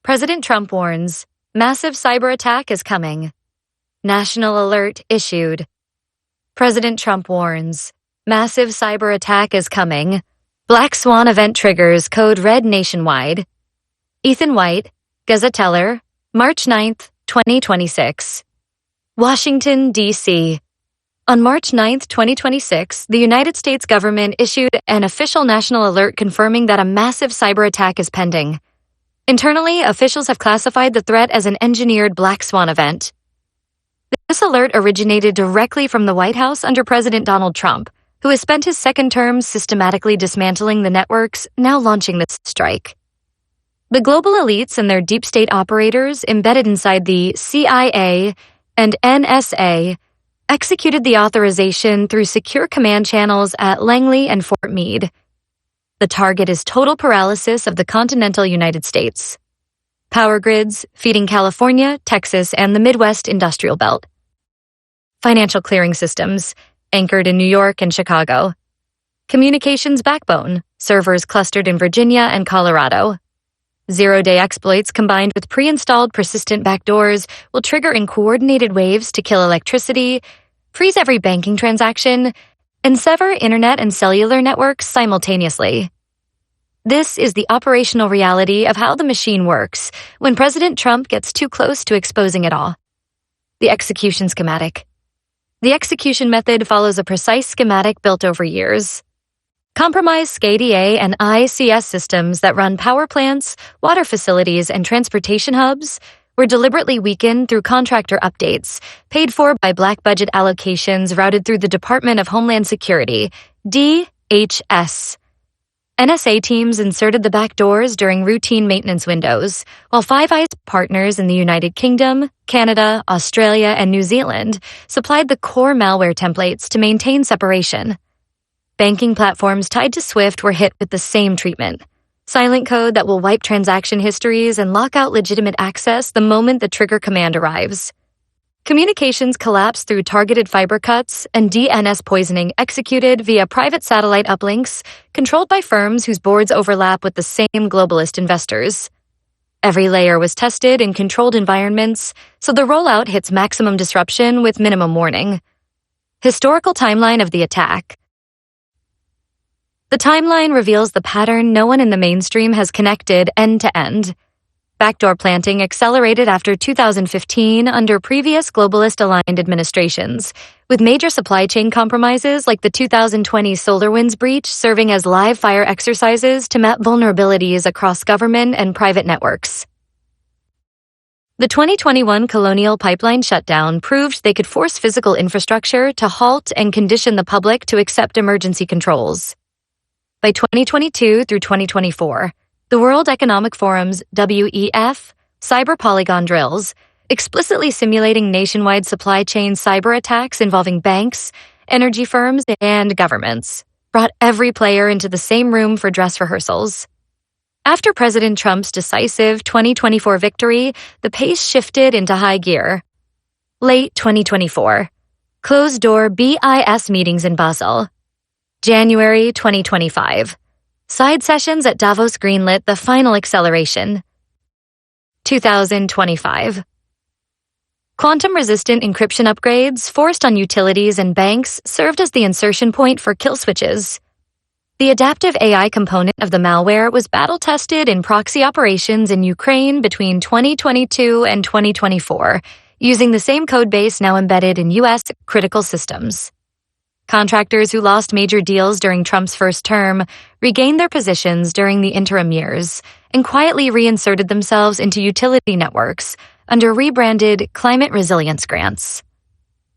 President Trump warns, massive cyber attack is coming. National alert issued. President Trump warns, massive cyber attack is coming. Black Swan event triggers code red nationwide. Ethan White, Gazetteller, March 9, 2026. Washington, D.C. On March 9, 2026, the United States government issued an official national alert confirming that a massive cyber attack is pending. Internally, officials have classified the threat as an engineered Black Swan event. This alert originated directly from the White House under President Donald Trump, who has spent his second term systematically dismantling the networks, now launching this strike. The global elites and their deep state operators embedded inside the CIA and NSA executed the authorization through secure command channels at Langley and Fort Meade. The target is total paralysis of the continental United States. Power grids feeding California, Texas, and the Midwest industrial belt. Financial clearing systems anchored in New York and Chicago. Communications backbone, servers clustered in Virginia and Colorado. Zero-day exploits combined with pre-installed persistent backdoors will trigger in coordinated waves to kill electricity, freeze every banking transaction, and sever internet and cellular networks simultaneously. This is the operational reality of how the machine works when President Trump gets too close to exposing it all. The execution schematic. The execution method follows a precise schematic built over years. Compromised SCADA and ICS systems that run power plants, water facilities, and transportation hubs were deliberately weakened through contractor updates, paid for by black budget allocations routed through the Department of Homeland Security, DHS. NSA teams inserted the backdoors during routine maintenance windows, while Five Eyes partners in the United Kingdom, Canada, Australia, and New Zealand supplied the core malware templates to maintain separation. Banking platforms tied to SWIFT were hit with the same treatment. Silent code that will wipe transaction histories and lock out legitimate access the moment the trigger command arrives. Communications collapsed through targeted fiber cuts and DNS poisoning executed via private satellite uplinks controlled by firms whose boards overlap with the same globalist investors. Every layer was tested in controlled environments, so the rollout hits maximum disruption with minimum warning. Historical timeline of the attack. The timeline reveals the pattern no one in the mainstream has connected end to end. Backdoor planting accelerated after 2015 under previous globalist-aligned administrations, with major supply chain compromises like the 2020 SolarWinds breach serving as live fire exercises to map vulnerabilities across government and private networks. The 2021 Colonial Pipeline shutdown proved they could force physical infrastructure to halt and condition the public to accept emergency controls. By 2022 through 2024, the World Economic Forum's WEF cyber polygon drills, explicitly simulating nationwide supply chain cyber attacks involving banks, energy firms, and governments, brought every player into the same room for dress rehearsals. After President Trump's decisive 2024 victory, the pace shifted into high gear. Late 2024. Closed-door BIS meetings in Basel. January 2025. Side sessions at Davos greenlit the final acceleration. 2025. Quantum-resistant encryption upgrades forced on utilities and banks served as the insertion point for kill switches. The adaptive AI component of the malware was battle-tested in proxy operations in Ukraine between 2022 and 2024, using the same codebase now embedded in U.S. critical systems. Contractors who lost major deals during Trump's first term regained their positions during the interim years and quietly reinserted themselves into utility networks under rebranded climate resilience grants.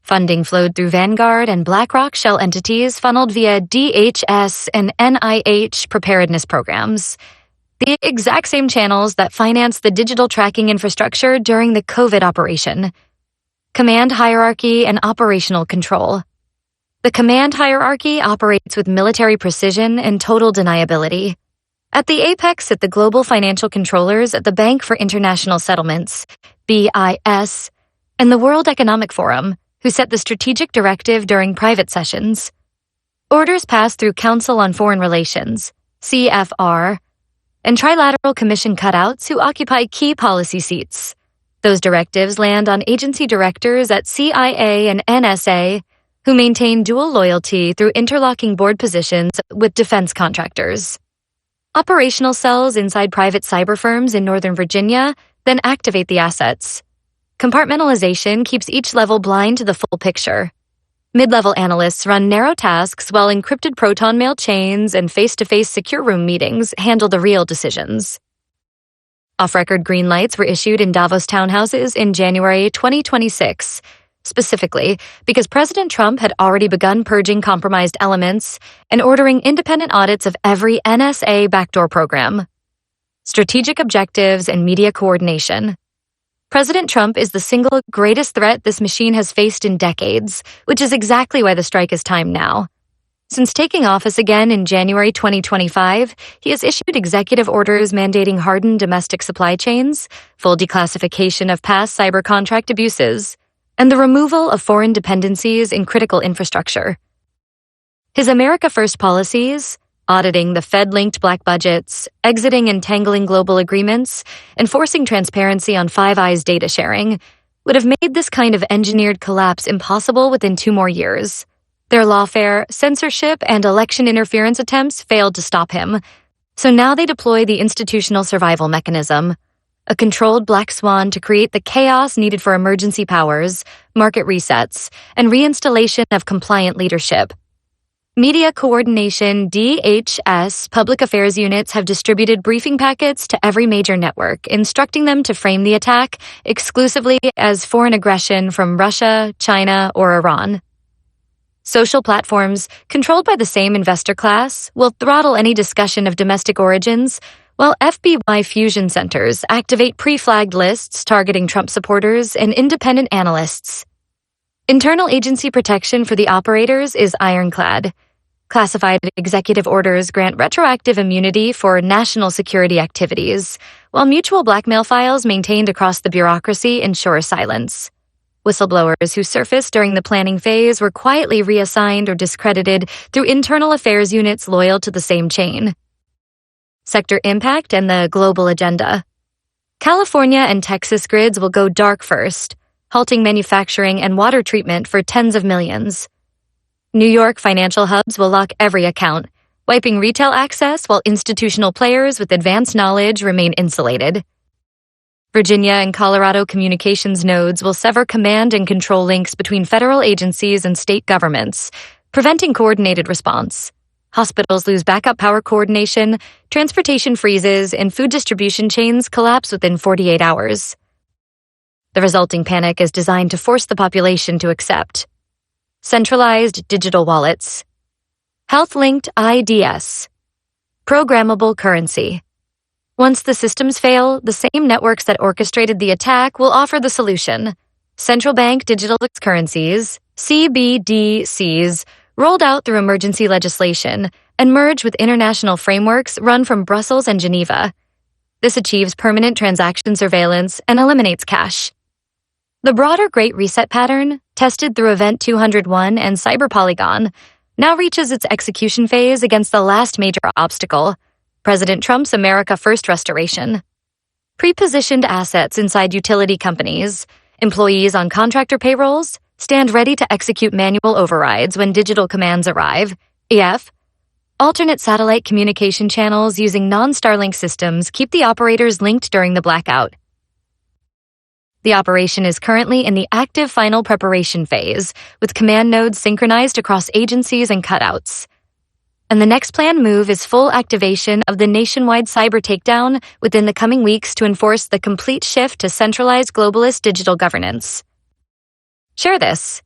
Funding flowed through Vanguard and BlackRock shell entities funneled via DHS and NIH preparedness programs, the exact same channels that financed the digital tracking infrastructure during the COVID operation. Command hierarchy and operational control. The command hierarchy operates with military precision and total deniability. At the apex sit the global financial controllers at the Bank for International Settlements, BIS, and the World Economic Forum, who set the strategic directive during private sessions. Orders pass through Council on Foreign Relations, CFR, and Trilateral Commission cutouts who occupy key policy seats. Those directives land on agency directors at CIA and NSA, who maintain dual loyalty through interlocking board positions with defense contractors. Operational cells inside private cyber firms in Northern Virginia then activate the assets. Compartmentalization keeps each level blind to the full picture. Mid-level analysts run narrow tasks while encrypted proton mail chains and face-to-face secure room meetings handle the real decisions. Off-record green lights were issued in Davos townhouses in January 2026, specifically because President Trump had already begun purging compromised elements and ordering independent audits of every NSA backdoor program. Strategic objectives and media coordination. President Trump is the single greatest threat this machine has faced in decades, which is exactly why the strike is timed now. Since taking office again in January 2025, he has issued executive orders mandating hardened domestic supply chains, full declassification of past cyber contract abuses, and the removal of foreign dependencies in critical infrastructure. His America First policies, auditing the Fed-linked black budgets, exiting entangling global agreements, and forcing transparency on Five Eyes data sharing, would have made this kind of engineered collapse impossible within 2 more years. Their lawfare, censorship, and election interference attempts failed to stop him, so now they deploy the institutional survival mechanism, a controlled black swan to create the chaos needed for emergency powers, market resets, and reinstallation of compliant leadership. Media Coordination DHS public affairs units have distributed briefing packets to every major network, instructing them to frame the attack exclusively as foreign aggression from Russia, China, or Iran. Social platforms, controlled by the same investor class, will throttle any discussion of domestic origins, while FBI fusion centers activate pre-flagged lists targeting Trump supporters and independent analysts. Internal agency protection for the operators is ironclad. Classified executive orders grant retroactive immunity for national security activities, while mutual blackmail files maintained across the bureaucracy ensure silence. Whistleblowers who surfaced during the planning phase were quietly reassigned or discredited through internal affairs units loyal to the same chain. Sector impact and the global agenda. California and Texas grids will go dark first, halting manufacturing and water treatment for tens of millions. New York financial hubs will lock every account, wiping retail access while institutional players with advanced knowledge remain insulated. Virginia and Colorado communications nodes will sever command and control links between federal agencies and state governments, preventing coordinated response. Hospitals lose backup power coordination, transportation freezes, and food distribution chains collapse within 48 hours. The resulting panic is designed to force the population to accept centralized digital wallets, health-linked IDS, programmable currency. Once the systems fail, the same networks that orchestrated the attack will offer the solution. Central bank digital currencies, CBDCs, rolled out through emergency legislation and merge with international frameworks run from Brussels and Geneva. This achieves permanent transaction surveillance and eliminates cash. The broader Great Reset pattern, tested through Event 201 and Cyber Polygon, now reaches its execution phase against the last major obstacle, President Trump's America First restoration. Pre-positioned assets inside utility companies, employees on contractor payrolls, stand ready to execute manual overrides when digital commands arrive. EF. Alternate satellite communication channels using non-Starlink systems keep the operators linked during the blackout. The operation is currently in the active final preparation phase, with command nodes synchronized across agencies and cutouts. And the next planned move is full activation of the nationwide cyber takedown within the coming weeks to enforce the complete shift to centralized globalist digital governance. Share this.